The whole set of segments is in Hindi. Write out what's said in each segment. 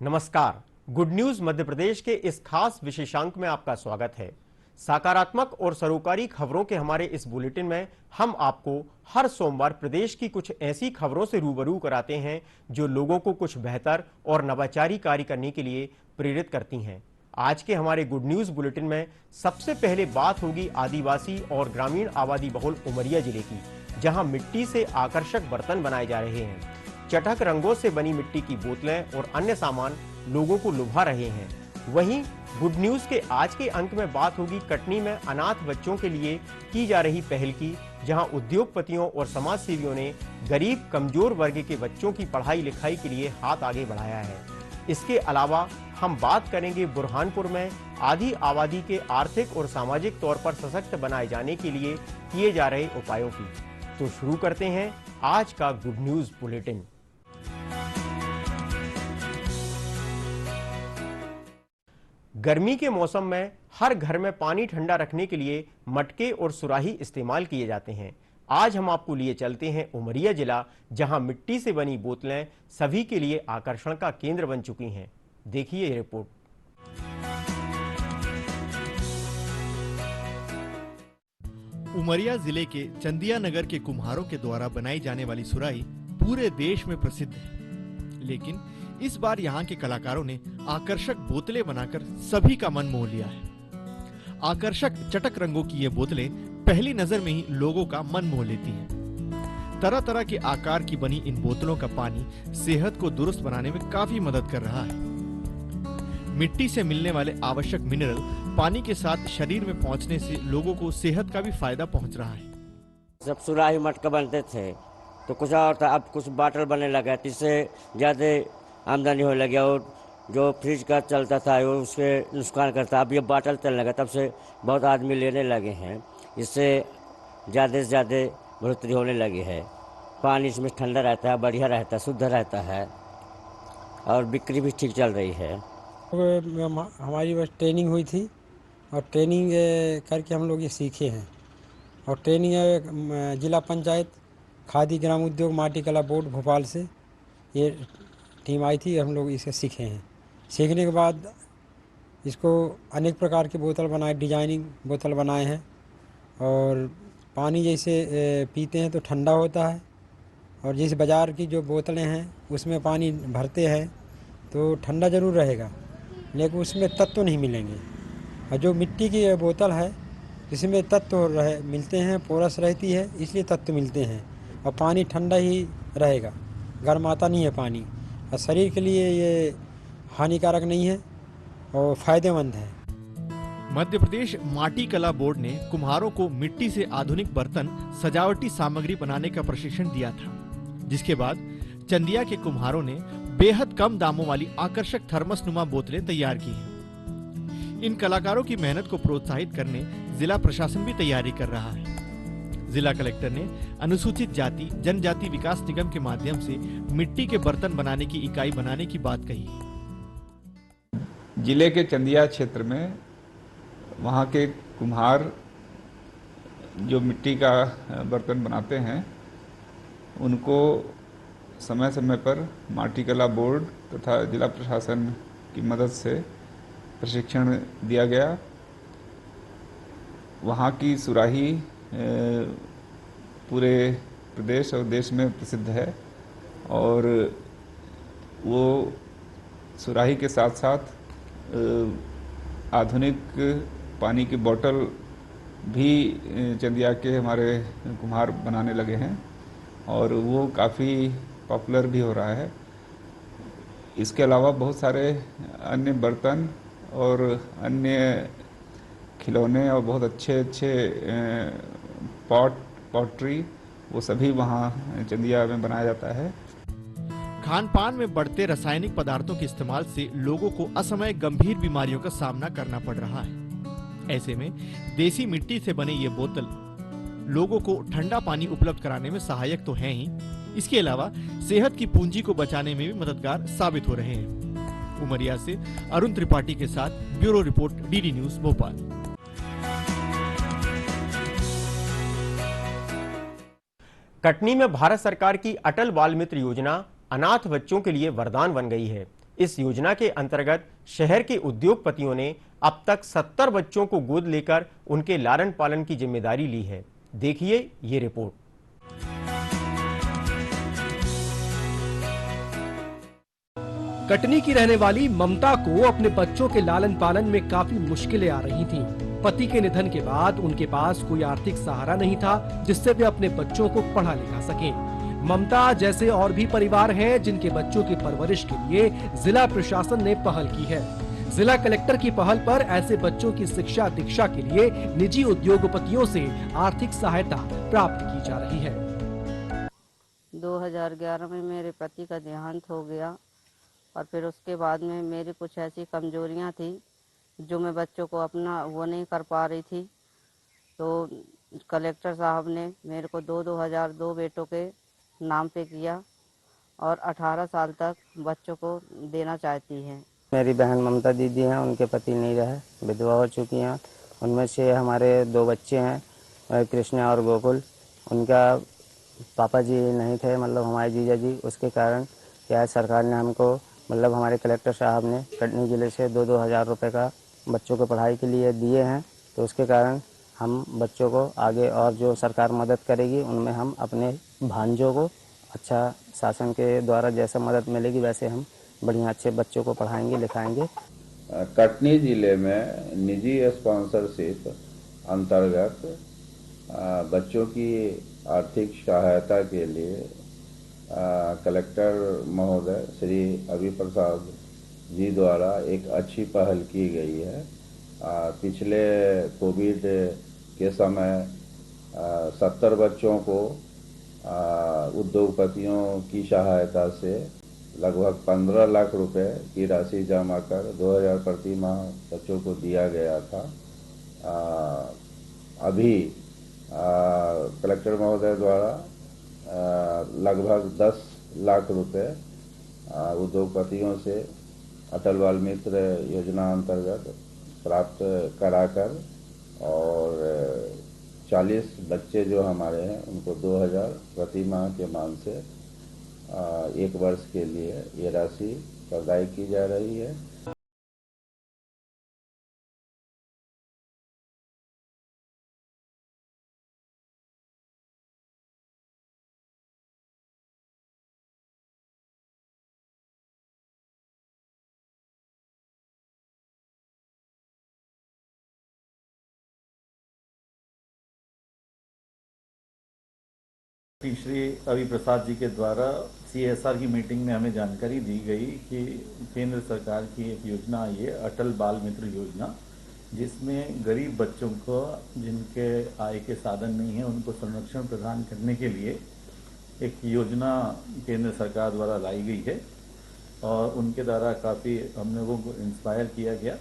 नमस्कार। गुड न्यूज मध्य प्रदेश के इस खास विशेषांक में आपका स्वागत है। सकारात्मक और सरोकारी खबरों के हमारे इस बुलेटिन में हम आपको हर सोमवार प्रदेश की कुछ ऐसी खबरों से रूबरू कराते हैं जो लोगों को कुछ बेहतर और नवाचारी कार्य करने के लिए प्रेरित करती हैं। आज के हमारे गुड न्यूज बुलेटिन में सबसे पहले बात होगी आदिवासी और ग्रामीण आबादी बहुल उमरिया जिले की, जहां मिट्टी से आकर्षक बर्तन बनाए जा रहे हैं। चटक रंगों से बनी मिट्टी की बोतलें और अन्य सामान लोगों को लुभा रहे हैं। वहीं गुड न्यूज के आज के अंक में बात होगी कटनी में अनाथ बच्चों के लिए की जा रही पहल की, जहां उद्योगपतियों और समाज सेवियों ने गरीब कमजोर वर्ग के बच्चों की पढ़ाई लिखाई के लिए हाथ आगे बढ़ाया है। इसके अलावा हम बात करेंगे बुरहानपुर में आधी आबादी के आर्थिक और सामाजिक तौर पर सशक्त बनाए जाने के लिए किए जा रहे उपायों की। तो शुरू करते हैं आज का गुड न्यूज बुलेटिन। गर्मी के मौसम में हर घर में पानी ठंडा रखने के लिए मटके और सुराही इस्तेमाल किए जाते हैं। आज हम आपको लिए चलते हैं उमरिया जिला, जहां मिट्टी से बनी बोतलें सभी के लिए आकर्षण का केंद्र बन चुकी हैं। देखिए ये रिपोर्ट। उमरिया जिले के चंदिया नगर के कुम्हारों के द्वारा बनाई जाने वाली सुराही पूरे देश में प्रसिद्ध है, लेकिन इस बार यहाँ के कलाकारों ने आकर्षक बोतलें बनाकर सभी का मन मोह लिया है। आकर्षक चटक रंगों की ये बोतलें पहली नजर में ही लोगों का मन मोह लेती हैं। तरह तरह के आकार की बनी इन बोतलों का पानी सेहत को दुरुस्त बनाने में काफी मदद कर रहा है। मिट्टी से मिलने वाले आवश्यक मिनरल पानी के साथ शरीर में पहुंचने से लोगों को सेहत का भी फायदा पहुंच रहा है। जब सुराही मटका बनते थे तो कुछ और था, अब कुछ बाटल बनने लगा, इससे ज्यादा आमदनी होने लगी। और जो फ्रिज का चलता था वो उसके नुकसान करता, अब ये बाटल चलने लगा, तब से बहुत आदमी लेने लगे हैं। इससे ज़्यादा से ज़्यादा बढ़ोतरी होने लगी है। पानी इसमें ठंडा रहता है, बढ़िया रहता है, शुद्ध रहता है और बिक्री भी ठीक चल रही है। हमारी बस ट्रेनिंग हुई थी और ट्रेनिंग करके हम लोग ये सीखे हैं। और ट्रेनिंग जिला पंचायत खादी ग्राम उद्योग माटी कला बोर्ड भोपाल से ये टीम आई थी, हम लोग इसे सीखे हैं। सीखने के बाद इसको अनेक प्रकार के बोतल बनाए, डिजाइनिंग बोतल बनाए हैं। और पानी जैसे पीते हैं तो ठंडा होता है, और जैसे बाज़ार की जो बोतलें हैं उसमें पानी भरते हैं तो ठंडा ज़रूर रहेगा, लेकिन उसमें तत्व नहीं मिलेंगे। और जो मिट्टी की बोतल है इसमें तत्व मिलते हैं, पोरस रहती है इसलिए तत्व मिलते हैं, और पानी ठंडा ही रहेगा, गर्माता नहीं है पानी। और शरीर के लिए ये हानिकारक नहीं है और फायदेमंद है। मध्य प्रदेश माटी कला बोर्ड ने कुम्हारों को मिट्टी से आधुनिक बर्तन सजावटी सामग्री बनाने का प्रशिक्षण दिया था, जिसके बाद चंदिया के कुम्हारों ने बेहद कम दामों वाली आकर्षक थर्मस नुमा बोतलें तैयार की हैं। इन कलाकारों की मेहनत को प्रोत्साहित करने जिला प्रशासन भी तैयारी कर रहा है। जिला कलेक्टर ने अनुसूचित जाति जनजाति विकास निगम के माध्यम से मिट्टी के बर्तन बनाने की इकाई बनाने की बात कही। जिले के चंदिया क्षेत्र में वहाँ के कुम्हार जो मिट्टी का बर्तन बनाते हैं उनको समय समय पर माटी कला बोर्ड तथा जिला प्रशासन की मदद से प्रशिक्षण दिया गया। वहाँ की सुराही पूरे प्रदेश और देश में प्रसिद्ध है, और वो सुराही के साथ साथ आधुनिक पानी की बोतल भी चंदिया के हमारे कुम्हार बनाने लगे हैं, और वो काफ़ी पॉपुलर भी हो रहा है। इसके अलावा बहुत सारे अन्य बर्तन और अन्य खिलौने और बहुत अच्छे अच्छे पॉटरी वो सभी वहाँ चंदिया में बनाया जाता है। खान पान में बढ़ते रासायनिक पदार्थों के इस्तेमाल से लोगों को असमय गंभीर बीमारियों का सामना करना पड़ रहा है। ऐसे में देसी मिट्टी से बने ये बोतल लोगों को ठंडा पानी उपलब्ध कराने में सहायक तो हैं ही, इसके अलावा सेहत की पूंजी को बचाने में भी मददगार साबित हो रहे हैं। उमरिया से अरुण त्रिपाठी के साथ bureau report, DD news Bhopal. Katni में भारत सरकार की अटल बाल मित्र योजना अनाथ बच्चों के लिए वरदान बन गई है। इस योजना के अंतर्गत शहर के उद्योगपतियों ने अब तक 70 बच्चों को गोद लेकर उनके लालन पालन की जिम्मेदारी ली है। देखिए ये रिपोर्ट। कटनी की रहने वाली ममता को अपने बच्चों के लालन पालन में काफी मुश्किलें आ रही थीं। पति के निधन के बाद उनके पास कोई आर्थिक सहारा नहीं था जिससे वे अपने बच्चों को पढ़ा लिखा सकें। ममता जैसे और भी परिवार हैं जिनके बच्चों की परवरिश के लिए जिला प्रशासन ने पहल की है। जिला कलेक्टर की पहल पर ऐसे बच्चों की शिक्षा दीक्षा के लिए निजी उद्योगपतियों से आर्थिक सहायता प्राप्त की जा रही है। 2011 में मेरे पति का देहांत हो गया और फिर उसके बाद में मेरी कुछ ऐसी कमजोरियां थी जो मैं बच्चों को अपना वो नहीं कर पा रही थी, तो कलेक्टर साहब ने मेरे को 2002 बेटों के नाम पे किया और 18 साल तक बच्चों को देना चाहती हैं। मेरी बहन ममता दीदी हैं, उनके पति नहीं रहे, विधवा हो चुकी हैं। उनमें से हमारे 2 बच्चे हैं, कृष्णा और गोकुल। उनका पापा जी नहीं थे, मतलब हमारे जीजा जी। उसके कारण क्या सरकार ने हमको, मतलब हमारे कलेक्टर साहब ने कटनी जिले से 2-2 हज़ार रुपये का बच्चों को पढ़ाई के लिए दिए हैं। तो उसके कारण हम बच्चों को आगे और जो सरकार मदद करेगी उनमें हम अपने भांजों को अच्छा शासन के द्वारा जैसा मदद मिलेगी वैसे हम बढ़िया अच्छे बच्चों को पढ़ाएंगे लिखाएंगे। कटनी जिले में निजी स्पॉन्सरशिप अंतर्गत बच्चों की आर्थिक सहायता के लिए कलेक्टर महोदय श्री अभी प्रसाद जी द्वारा एक अच्छी पहल की गई है। पिछले कोविड के समय 70 बच्चों को उद्योगपतियों की सहायता से लगभग 15 लाख रुपए की राशि जमा कर 2000 प्रति माह बच्चों को दिया गया था। अभी कलेक्टर महोदय द्वारा लगभग 10 लाख रुपए उद्योगपतियों से अटल बाल मित्र योजना अंतर्गत प्राप्त कराकर और 40 बच्चे जो हमारे हैं उनको 2000 प्रति माह के मान से 1 वर्ष के लिए ये राशि प्रदाय की जा रही है। श्री अभी प्रसाद जी के द्वारा CSR की मीटिंग में हमें जानकारी दी गई कि केंद्र सरकार की एक योजना आई है अटल बाल मित्र योजना, जिसमें गरीब बच्चों को जिनके आय के साधन नहीं है उनको संरक्षण प्रदान करने के लिए एक योजना केंद्र सरकार द्वारा लाई गई है और उनके द्वारा काफ़ी हम लोगों को इंस्पायर किया गया।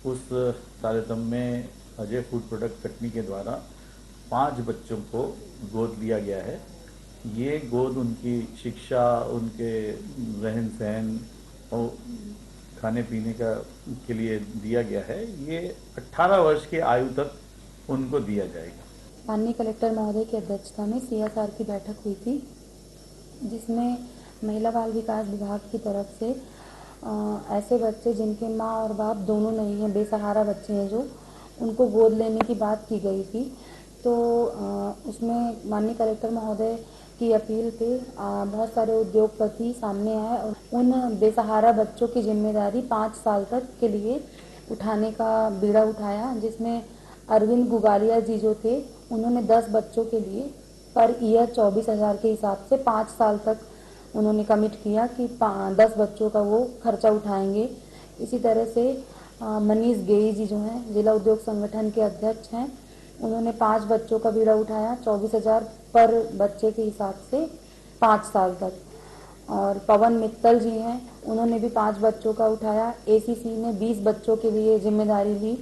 उस कार्यक्रम में अजय फूड प्रोडक्ट कटनी के द्वारा 5 बच्चों को गोद लिया गया है। ये गोद उनकी शिक्षा, उनके रहन सहन और खाने पीने के लिए दिया गया है। ये 18 वर्ष के आयु तक उनको दिया जाएगा। माननीय कलेक्टर महोदय की अध्यक्षता में CSR की बैठक हुई थी, जिसमें महिला बाल विकास विभाग की तरफ से ऐसे बच्चे जिनके माँ और बाप दोनों नहीं हैं, बेसहारा बच्चे हैं, जो उनको गोद लेने की बात की गई थी। तो उसमें माननीय कलेक्टर महोदय की अपील पे बहुत सारे उद्योगपति सामने आए और उन बेसहारा बच्चों की जिम्मेदारी 5 साल तक के लिए उठाने का बीड़ा उठाया, जिसमें अरविंद गुगालिया जी जो थे उन्होंने 10 बच्चों के लिए पर ईयर 24,000 के हिसाब से 5 साल तक उन्होंने कमिट किया कि 10 बच्चों का वो खर्चा उठाएंगे। इसी तरह से मनीष गेई जी जो हैं जिला उद्योग संगठन के अध्यक्ष हैं, उन्होंने 5 बच्चों का बीड़ा उठाया 24,000 पर बच्चे के हिसाब से 5 साल तक। और पवन मित्तल जी हैं, उन्होंने भी 5 बच्चों का उठाया। ACC ने 20 बच्चों के लिए जिम्मेदारी ली।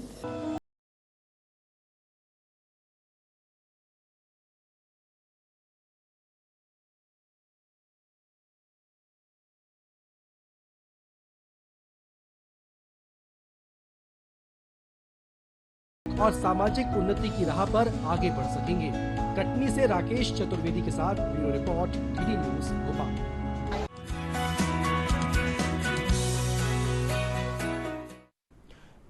और सामाजिक उन्नति की राह पर आगे बढ़ सकेंगे। कटनी से राकेश चतुर्वेदी के साथ bureau report, DD news Bhopal.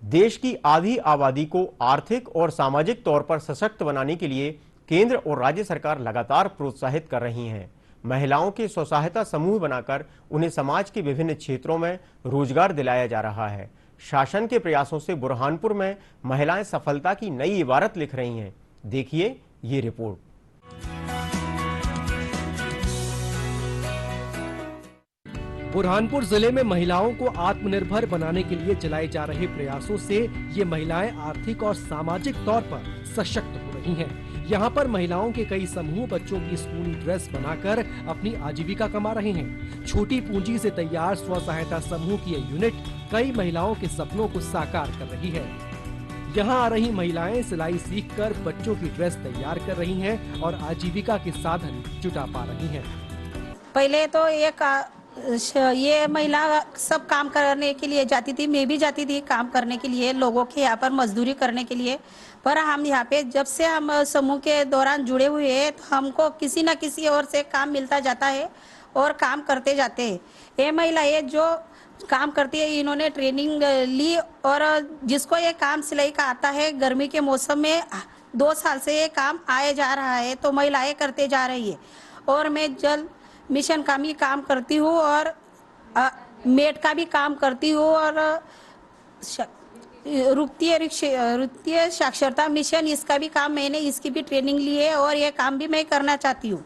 देश की आधी आबादी को आर्थिक और सामाजिक तौर पर सशक्त बनाने के लिए केंद्र और राज्य सरकार लगातार प्रोत्साहित कर रही हैं। महिलाओं के स्वसहायता समूह बनाकर उन्हें समाज के विभिन्न क्षेत्रों में रोजगार दिलाया जा रहा है। शासन के प्रयासों से बुरहानपुर में महिलाएं सफलता की नई इबारत लिख रही हैं। देखिए ये रिपोर्ट। बुरहानपुर जिले में महिलाओं को आत्मनिर्भर बनाने के लिए चलाए जा रहे प्रयासों से ये महिलाएं आर्थिक और सामाजिक तौर पर सशक्त हो रही हैं। यहाँ पर महिलाओं के कई समूह बच्चों की स्कूली ड्रेस बनाकर अपनी आजीविका कमा रहे हैं। छोटी पूंजी से तैयार स्व सहायता समूह की ये यूनिट कई महिलाओं के सपनों को साकार कर रही है। यहाँ आ रही महिलाएं सिलाई सीखकर बच्चों की ड्रेस तैयार कर रही हैं और आजीविका के साधन जुटा पा रही हैं। पहले तो ये महिला सब काम करने के लिए जाती थी, मैं भी जाती थी काम करने के लिए, लोगों के यहाँ पर मजदूरी करने के लिए। पर हम यहाँ पे जब से हम समूह के दौरान जुड़े हुए हैं तो हमको किसी न किसी ओर से काम मिलता जाता है और काम करते जाते हैं। ये महिलाएं जो काम करती है, इन्होंने ट्रेनिंग ली और जिसको ये काम सिलाई का आता है, गर्मी के मौसम में 2 साल से ये काम आए जा रहा है, तो महिलाएं करते जा रही है। और मैं जल मिशन का भी काम करती हूँ और मेट का भी काम करती हूँ और वित्तीय साक्षरता मिशन, इसका भी काम मैंने, इसकी भी ट्रेनिंग ली है और ये काम भी मैं करना चाहती हूँ।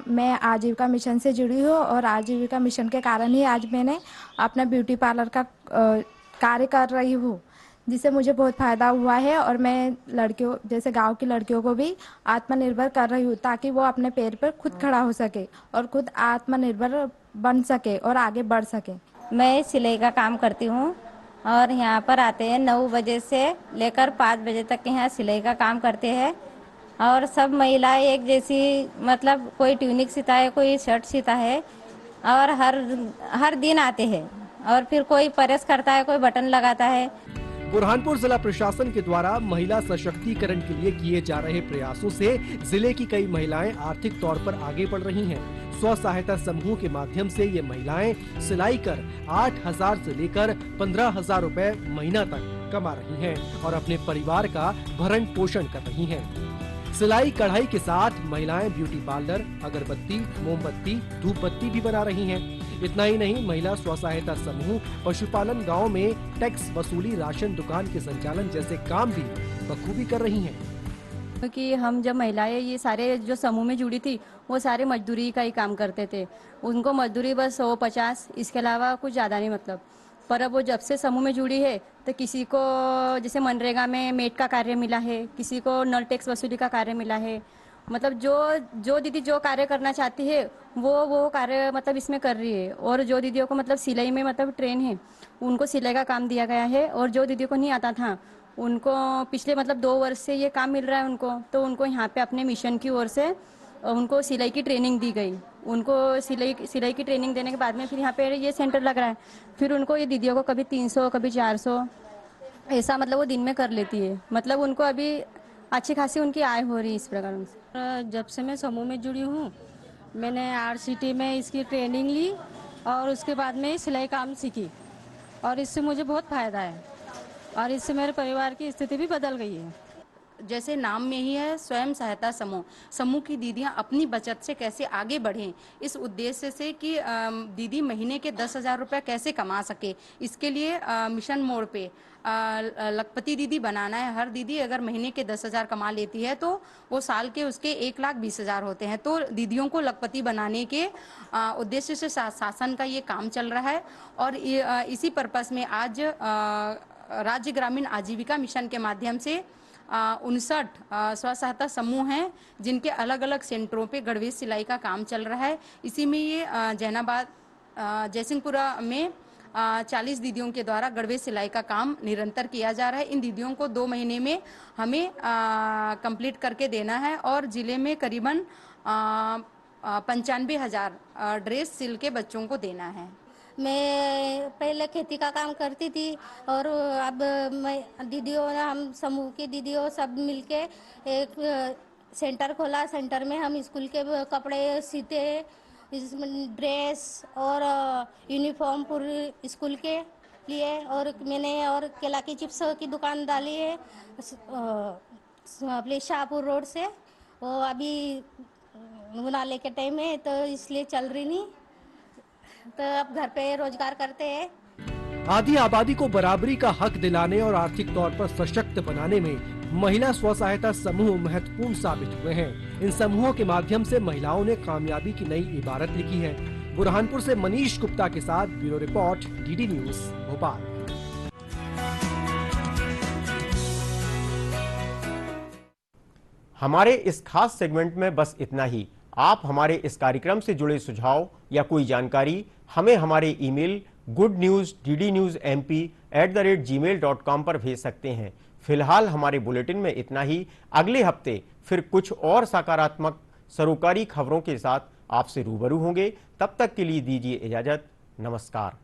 मैं आजीविका मिशन से जुड़ी हूँ और आजीविका मिशन के कारण ही आज मैंने अपना ब्यूटी पार्लर का कार्य कर रही हूँ, जिससे मुझे बहुत फ़ायदा हुआ है। और मैं लड़कियों जैसे गांव की लड़कियों को भी आत्मनिर्भर कर रही हूँ ताकि वो अपने पैर पर खुद खड़ा हो सके और खुद आत्मनिर्भर बन सके और आगे बढ़ सके। मैं सिलाई का काम करती हूँ और यहाँ पर आते हैं 9 बजे से लेकर 5 बजे तक यहाँ सिलाई का काम करते हैं। और सब महिलाएं एक जैसी, मतलब कोई ट्यूनिक सिता है, कोई शर्ट सिता है और हर दिन आते हैं और फिर कोई प्रेस करता है, कोई बटन लगाता है। बुरहानपुर जिला प्रशासन के द्वारा महिला सशक्तिकरण के लिए किए जा रहे प्रयासों से जिले की कई महिलाएं आर्थिक तौर पर आगे बढ़ रही हैं। स्व सहायता समूह के माध्यम से ये महिलाएं सिलाई कर 8,000 से लेकर 15,000 रुपए महीना तक कमा रही हैं और अपने परिवार का भरण पोषण कर रही हैं। सिलाई कढ़ाई के साथ महिलाएं ब्यूटी पार्लर, अगरबत्ती, मोमबत्ती, धूप बत्ती भी बना रही हैं। इतना ही नहीं, महिला स्व सहायता समूह पशुपालन गांव में टैक्स वसूली, राशन दुकान के संचालन जैसे काम भी बखूबी कर रही हैं। क्योंकि हम जब महिलाएं ये सारे जो समूह में जुड़ी थी, वो सारे मजदूरी का ही काम करते थे। उनको मजदूरी बस 150, इसके अलावा कुछ ज़्यादा नहीं मतलब। पर अब वो जब से समूह में जुड़ी है तो किसी को जैसे मनरेगा में मेट का कार्य मिला है, किसी को नल टैक्स वसूली का कार्य मिला है। मतलब जो दीदी जो कार्य करना चाहती है वो कार्य मतलब इसमें कर रही है। और जो दीदियों को मतलब सिलाई में मतलब ट्रेन है, उनको सिलाई का काम दिया गया है। और जो दीदियों को नहीं आता था, उनको पिछले मतलब 2 वर्ष से ये काम मिल रहा है उनको। तो उनको यहाँ पे अपने मिशन की ओर से उनको सिलाई की ट्रेनिंग दी गई। उनको सिलाई की ट्रेनिंग देने के बाद में फिर यहाँ पे ये सेंटर लग रहा है। फिर उनको ये दीदियों को कभी 300, कभी 400 ऐसा मतलब वो दिन में कर लेती है। मतलब उनको अभी अच्छी खासी उनकी आय हो रही है इस प्रकार से। जब से मैं समूह में जुड़ी हूँ, मैंने RCT में इसकी ट्रेनिंग ली और उसके बाद में सिलाई काम सीखी और इससे मुझे बहुत फ़ायदा है और इससे मेरे परिवार की स्थिति भी बदल गई है। जैसे नाम में ही है स्वयं सहायता समूह की दीदियां अपनी बचत से कैसे आगे बढ़ें, इस उद्देश्य से कि दीदी महीने के 10,000 रुपये कैसे कमा सके। इसके लिए मिशन मोड पे लखपति दीदी बनाना है। हर दीदी अगर महीने के 10,000 कमा लेती है तो वो साल के उसके 1,20,000 होते हैं। तो दीदियों को लखपति बनाने के उद्देश्य से शासन का ये काम चल रहा है। और इसी पर्पस में आज राज्य ग्रामीण आजीविका मिशन के माध्यम से 59 स्व सहायता समूह हैं, जिनके अलग अलग सेंटरों पे गणवेश सिलाई का काम चल रहा है। इसी में ये जैनाबाद जयसिंहपुरा में 40 दीदियों के द्वारा गणवेश सिलाई का काम निरंतर किया जा रहा है। इन दीदियों को 2 महीने में हमें कंप्लीट करके देना है और जिले में करीबन 95,000 ड्रेस सिल के बच्चों को देना है। मैं पहले खेती का काम करती थी और अब मैं दीदियों, हम समूह की दीदियों सब मिलके एक सेंटर खोला। सेंटर में हम स्कूल के कपड़े सीते हैं, इसमें ड्रेस और यूनिफॉर्म पूरे स्कूल के लिए और मैंने और केला की चिप्स की दुकान डाली है अपने शाहपुर रोड से। वो अभी उनाले के टाइम है तो इसलिए चल रही नहीं, तो अब घर पे रोजगार करते हैं। आधी आबादी को बराबरी का हक दिलाने और आर्थिक तौर पर सशक्त बनाने में महिला स्व सहायता समूह महत्वपूर्ण साबित हुए हैं। इन समूहों के माध्यम से महिलाओं ने कामयाबी की नई इबारत लिखी है। बुरहानपुर से मनीष गुप्ता के साथ bureau report, DD news Bhopal. हमारे इस खास सेगमेंट में बस इतना ही। आप हमारे इस कार्यक्रम से जुड़े सुझाव या कोई जानकारी हमें हमारे ईमेल goodnewsdnewsmp@gmail.com पर भेज सकते हैं। फिलहाल हमारे बुलेटिन में इतना ही। अगले हफ्ते फिर कुछ और सकारात्मक सरोकारी खबरों के साथ आपसे रूबरू होंगे। तब तक के लिए दीजिए इजाजत। नमस्कार।